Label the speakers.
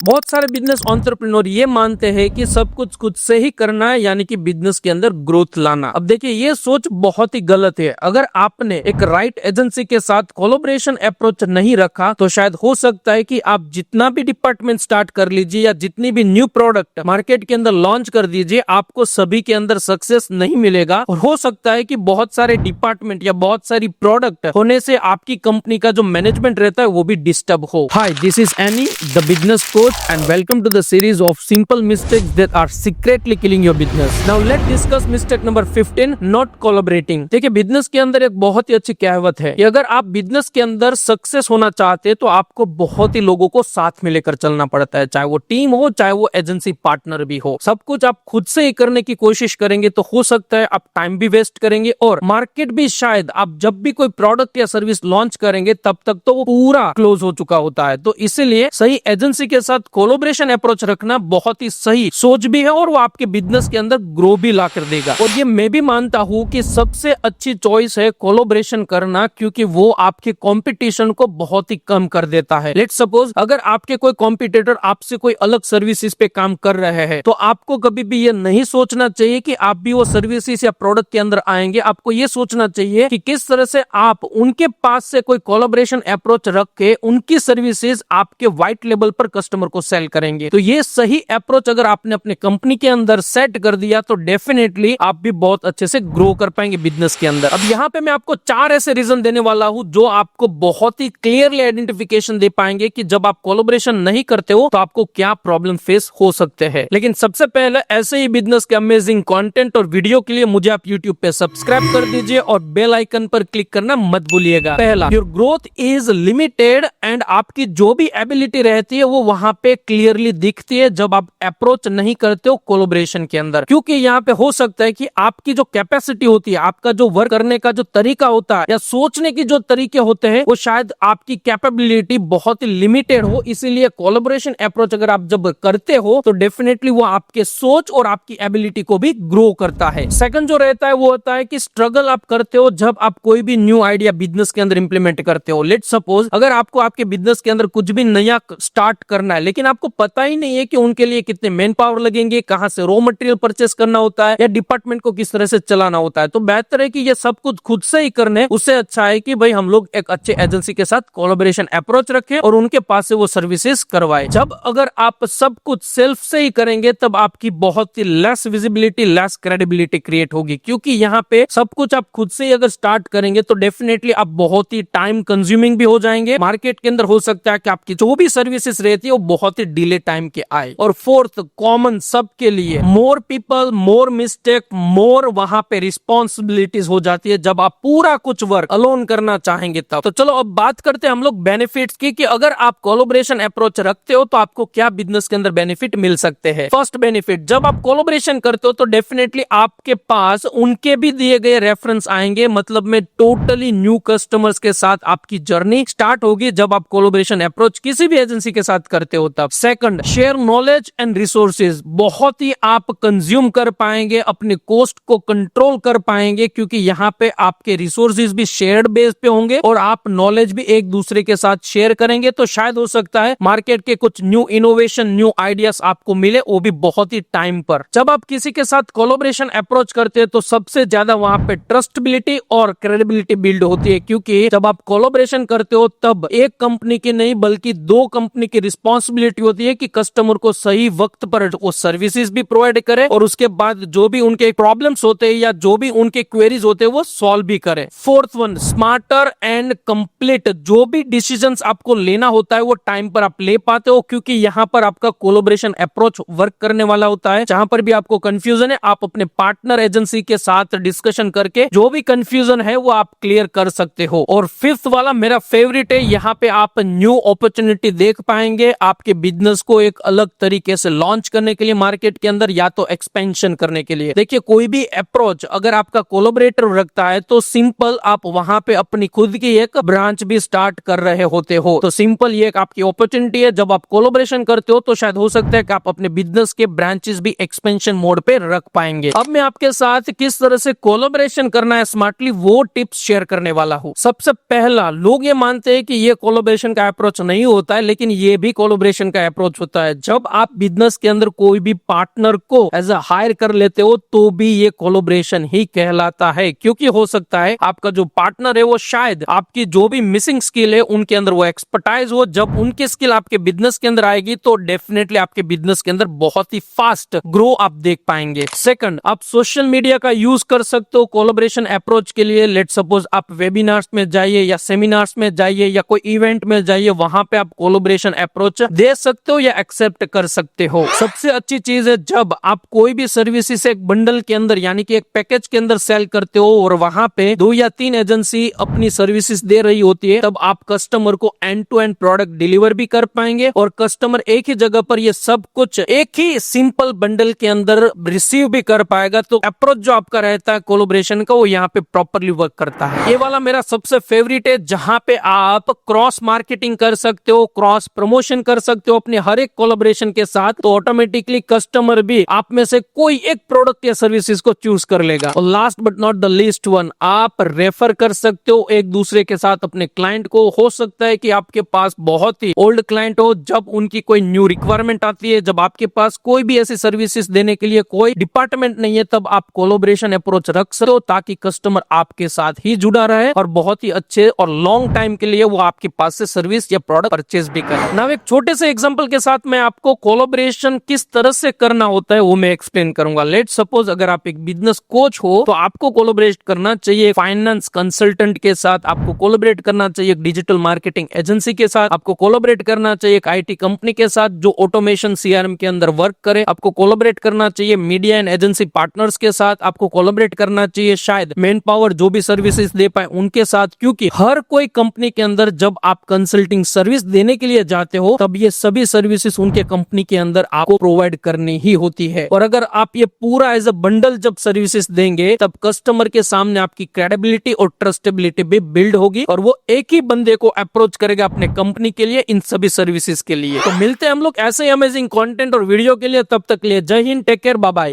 Speaker 1: बहुत सारे business entrepreneur ये मानते हैं कि सब कुछ खुद से ही करना है, यानी कि बिजनेस के अंदर ग्रोथ लाना। अब देखिए ये सोच बहुत ही गलत है। अगर आपने एक राइट एजेंसी के साथ कोलैबोरेशन अप्रोच नहीं रखा तो शायद हो सकता है कि आप जितना भी डिपार्टमेंट स्टार्ट कर लीजिए या जितनी भी न्यू प्रोडक्ट मार्केट के अंदर लॉन्च कर दीजिए, आपको सभी के अंदर सक्सेस नहीं मिलेगा और हो सकता है कि बहुत सारे डिपार्टमेंट या बहुत सारी प्रोडक्ट होने से आपकी कंपनी का जो मैनेजमेंट रहता है वो भी डिस्टर्ब हो। Hi, this is Annie the business coach and welcome to the series of simple mistakes that are secretly killing your business. Now let's discuss mistake number 15, not collaborating. देखिए business के अंदर एक बहुत ही अच्छी कहावत है कि अगर आप बिजनेस के अंदर सक्सेस होना चाहते हैं तो आपको बहुत ही लोगों को साथ में लेकर चलना पड़ता है, चाहे वो टीम हो चाहे वो एजेंसी पार्टनर भी हो। सब कुछ आप खुद से ही करने की कोशिश करेंगे तो हो सकता है आप टाइम भी वेस्ट करेंगे और मार्केट भी शायद आप जब भी कोई प्रोडक्ट या सर्विस लॉन्च करेंगे तब तक तो वो पूरा क्लोज हो चुका होता है। तो इसीलिए सही एजेंसी के साथ कोलैबोरेशन अप्रोच रखना बहुत ही सही सोच भी है और वो आपके बिजनेस के अंदर ग्रो भी ला कर देगा। और ये मैं भी मानता हूँ कि सबसे अच्छी चॉइस है कोलैबोरेशन करना, क्योंकि वो आपके कंपटीशन को बहुत ही कम कर देता है। लेट्स सपोज अगर आपके कोई कॉम्पिटिटर आपसे कोई अलग सर्विसेज पे काम कर रहे हैं तो आपको कभी भी ये नहीं सोचना चाहिए कि आप भी वो सर्विसेज या प्रोडक्ट के अंदर आएंगे। आपको ये सोचना चाहिए कि किस तरह से आप उनके पास से कोई कोलैबोरेशन अप्रोच रख के उनकी सर्विसेज आपके व्हाइट लेवल पर कस्टमर को सेल करेंगे। तो ये सही अप्रोच अगर आपने अपने कंपनी के अंदर सेट कर दिया तो डेफिनेटली आप भी बहुत अच्छे से ग्रो कर पाएंगे बिजनेस के अंदर। अब यहाँ पे मैं आपको 4 ऐसे रीजन देने वाला हूँ जो आपको बहुत ही क्लियरली आइडेंटिफिकेशन दे पाएंगे कि जब आप कोलैबोरेशन नहीं करते हो तो आपको क्या प्रॉब्लम फेस हो सकते हैं। लेकिन सबसे पहले ऐसे ही बिजनेस के अमेजिंग कंटेंट और वीडियो के लिए मुझे आप यूट्यूब पे सब्सक्राइब कर दीजिए और बेल आइकन पर क्लिक करना मत भूलिएगा। पहला, your growth is limited and आपकी जो भी एबिलिटी रहती है वो वहां पे क्लियरली दिखती है जब आप अप्रोच नहीं करते हो कोलैबोरेशन के अंदर। क्योंकि यहाँ पे हो सकता है कि आपकी जो कैपेसिटी होती है, आपका जो वर्क करने का जो तरीका होता है या सोचने की जो तरीके होते हैं वो शायद आपकी कैपेबिलिटी बहुत ही लिमिटेड हो। इसीलिए कोलैबोरेशन अप्रोच अगर आप जब करते हो तो डेफिनेटली वो आपके सोच और आपकी एबिलिटी को भी ग्रो करता है। सेकंड जो रहता है वो होता है कि स्ट्रगल आप करते हो जब आप कोई भी न्यू आइडिया बिजनेस के अंदर इंप्लीमेंट करते हो। लेट्स सपोज अगर आपको आपके बिजनेस के अंदर कुछ भी नया स्टार्ट करना है लेकिन आपको पता ही नहीं है कि उनके लिए कितने मैन पावर लगेंगे, कहां से रॉ मटेरियल परचेस करना होता है या डिपार्टमेंट को किस तरह से चलाना होता है, तो बेहतर है कि ये सब कुछ खुद से ही करने। उससे अच्छा है कि भाई हम लोग एक अच्छे एजेंसी के साथ कोलैबोरेशन अप्रोच रखें और उनके पास से वो सर्विसेज करवाए। जब अगर आप सब कुछ सेल्फ से ही करेंगे तब आपकी बहुत ही less visibility, less credibility create होगी। क्योंकि यहाँ पे सब कुछ आप खुद से ही अगर स्टार्ट करेंगे तो डेफिनेटली आप बहुत ही टाइम कंज्यूमिंग भी हो जाएंगे। मार्केट के अंदर हो सकता है कि आपकी जो भी सर्विसेज रहती है वो बहुत ही डिले टाइम के आए। और फोर्थ, कॉमन सबके लिए, मोर पीपल मोर मिस्टेक मोर वहां पे रिस्पॉन्सिबिलिटीज हो जाती है जब आप पूरा कुछ वर्क अलोन करना चाहेंगे तब। तो चलो अब बात करते हैं हम लोग बेनिफिट्स की कि अगर आप कोलैबोरेशन अप्रोच रखते हो तो आपको क्या बिजनेस के अंदर बेनिफिट मिल सकते हैं। फर्स्ट बेनिफिट, जब आप कोलैबोरेशन करते हो तो डेफिनेटली आपके पास उनके भी दिए गए रेफरेंस आएंगे। मतलब में टोटली न्यू कस्टमर्स के साथ आपकी जर्नी स्टार्ट होगी जब आप कोलैबोरेशन अप्रोच किसी भी एजेंसी के साथ करते हो तब। Second, share knowledge and resources, बहुत ही आप कंज्यूम कर पाएंगे, अपने कॉस्ट को कंट्रोल कर पाएंगे क्योंकि यहाँ पे आपके रिसोर्सेज भी शेयर्ड बेस पे होंगे और आप नॉलेज भी एक दूसरे के साथ शेयर करेंगे। तो शायद हो सकता है मार्केट के कुछ न्यू इनोवेशन, न्यू आइडियाज आपको मिले, वो भी बहुत ही टाइम पर। जब आप किसी के साथ कोलैबोरेशन अप्रोच करते हैं तो सबसे ज्यादा वहां पे ट्रस्टेबिलिटी और क्रेडिबिलिटी बिल्ड होती है। क्योंकि जब आप कोलैबोरेशन करते हो तब एक कंपनी की नहीं बल्कि 2 कंपनी की रिस्पॉन्सिबिलिटी होती है कि कस्टमर को सही वक्त पर वो सर्विसेज भी प्रोवाइड करे और उसके बाद जो भी उनके प्रॉब्लम्स होते हैं या जो भी उनके क्वेरीज होते हैं वो सॉल्व भी करे। Fourth one, smarter and complete, जो भी डिसीजंस आपको लेना होता है वो टाइम पर आप ले पाते हो क्योंकि यहाँ पर आपका कोलैबोरेशन अप्रोच वर्क करने वाला होता है। जहां पर भी आपको कंफ्यूजन है आप अपने पार्टनर एजेंसी के साथ डिस्कशन करके जो भी कंफ्यूजन है वो आप क्लियर कर सकते हो। और फिफ्थ वाला मेरा फेवरेट है, यहाँ पे आप न्यू अपॉर्चुनिटी देख पाएंगे आपके बिजनेस को एक अलग तरीके से लॉन्च करने के लिए मार्केट के अंदर या तो एक्सपेंशन करने के लिए। देखिए कोई भी अप्रोच अगर आपका कोलैबोरेटर रखता है तो सिंपल आप वहां पे अपनी खुद की एक ब्रांच भी स्टार्ट कर रहे होते हो। तो सिंपल ये एक आपकी अपॉर्चुनिटी है। जब आप कोलैबोरेशन करते हो तो शायद हो सकता है कि आप अपने बिजनेस के ब्रांचेस भी एक्सपेंशन मोड पे रख पाएंगे। अब मैं आपके साथ किस तरह से कोलैबोरेशन करना है स्मार्टली वो टिप्स शेयर करने वाला हूँ। सबसे पहला, लोग ये मानते हैं कि ये कोलैबोरेशन का अप्रोच नहीं होता है लेकिन ये भी कोलैबोरेशन कोलैबोरेशन का अप्रोच होता है। जब आप बिजनेस के अंदर कोई भी पार्टनर को एज अ हायर कर लेते हो तो भी ये कोलैबोरेशन ही कहलाता है, क्योंकि हो सकता है आपका जो पार्टनर है वो शायद आपकी जो भी मिसिंग स्किल है उनके अंदर वो एक्सपर्टाइज हो। जब उनकी स्किल आपके बिजनेस के अंदर आएगी तो डेफिनेटली आपके बिजनेस के अंदर बहुत ही फास्ट ग्रो आप देख पाएंगे। सेकंड, आप सोशल मीडिया का यूज कर सकते हो कोलैबोरेशन अप्रोच के लिए। लेट सपोज आप वेबिनार्स में जाइए या सेमिनार्स में जाइए या कोई इवेंट में जाइए, वहां पे आप कोलैबोरेशन अप्रोच दे सकते हो या एक्सेप्ट कर सकते हो। सबसे अच्छी चीज है जब आप कोई भी सर्विसेज एक बंडल के अंदर यानी कि एक पैकेज के अंदर सेल करते हो और वहां पे 2 या 3 एजेंसी अपनी सर्विसेज दे रही होती है, तब आप कस्टमर को end to end product deliver भी कर पाएंगे और कस्टमर एक ही जगह पर ये सब कुछ एक ही सिंपल बंडल के अंदर रिसीव भी कर पाएगा। तो अप्रोच जो आपका रहता है कोलैबोरेशन का वो यहाँ पे प्रॉपरली वर्क करता है। ये वाला मेरा सबसे फेवरेट है जहां पे आप क्रॉस मार्केटिंग कर सकते हो, क्रॉस प्रमोशन कर सकते हो अपने हर एक कोलैबोरेशन के साथ, तो ऑटोमेटिकली कस्टमर भी आप में से कोई एक प्रोडक्ट या सर्विसेज को चूज कर लेगा। और last but not the least one, आप रेफर कर सकते हो एक दूसरे के साथ अपने क्लाइंट को। हो सकता है कि आपके पास बहुत ही ओल्ड क्लाइंट हो, जब उनकी कोई न्यू रिक्वायरमेंट आती है, जब आपके पास कोई भी ऐसी सर्विसेज देने के लिए कोई डिपार्टमेंट नहीं है, तब आप कोलैबोरेशन अप्रोच रख सकते हो ताकि कस्टमर आपके साथ ही जुड़ा रहे और बहुत ही अच्छे और लॉन्ग टाइम के लिए वो आपके पास से सर्विस या प्रोडक्ट परचेज भी करे। नाउ एक छोटे से एग्जांपल के साथ मैं आपको कोलैबोरेशन किस तरह से करना होता है वो मैं एक्सप्लेन करूंगा। लेट सपोज अगर आप एक बिजनेस कोच हो तो आपको कोलैबोरेट करना चाहिए फाइनेंस कंसल्टेंट के साथ, आपको कोलैबोरेट करना चाहिए डिजिटल मार्केटिंग एजेंसी के साथ, आपको कोलैबोरेट करना चाहिए एक आईटी कंपनी के साथ जो ऑटोमेशन सीआरएम के अंदर वर्क करे, आपको कोलैबोरेट करना चाहिए मीडिया एंड एजेंसी पार्टनर्स के साथ, आपको कोलैबोरेट करना चाहिए शायद मैन पावर जो भी सर्विसेज दे पाए उनके साथ, क्योंकि हर कोई कंपनी के अंदर जब आप कंसल्टिंग सर्विस देने के लिए जाते हो तब ये सभी सर्विसेज उनके कंपनी के अंदर आपको प्रोवाइड करनी ही होती है। और अगर आप ये पूरा एज अ बंडल जब सर्विसेज देंगे तब कस्टमर के सामने आपकी क्रेडिबिलिटी और ट्रस्टेबिलिटी भी बिल्ड होगी और वो एक ही बंदे को अप्रोच करेगा अपने कंपनी के लिए इन सभी सर्विसेज के लिए। तो मिलते हैं हम लोग ऐसे ही अमेजिंग कंटेंट और वीडियो के लिए, तब तक लिए जय हिंद, टेक केयर, बाय बाय।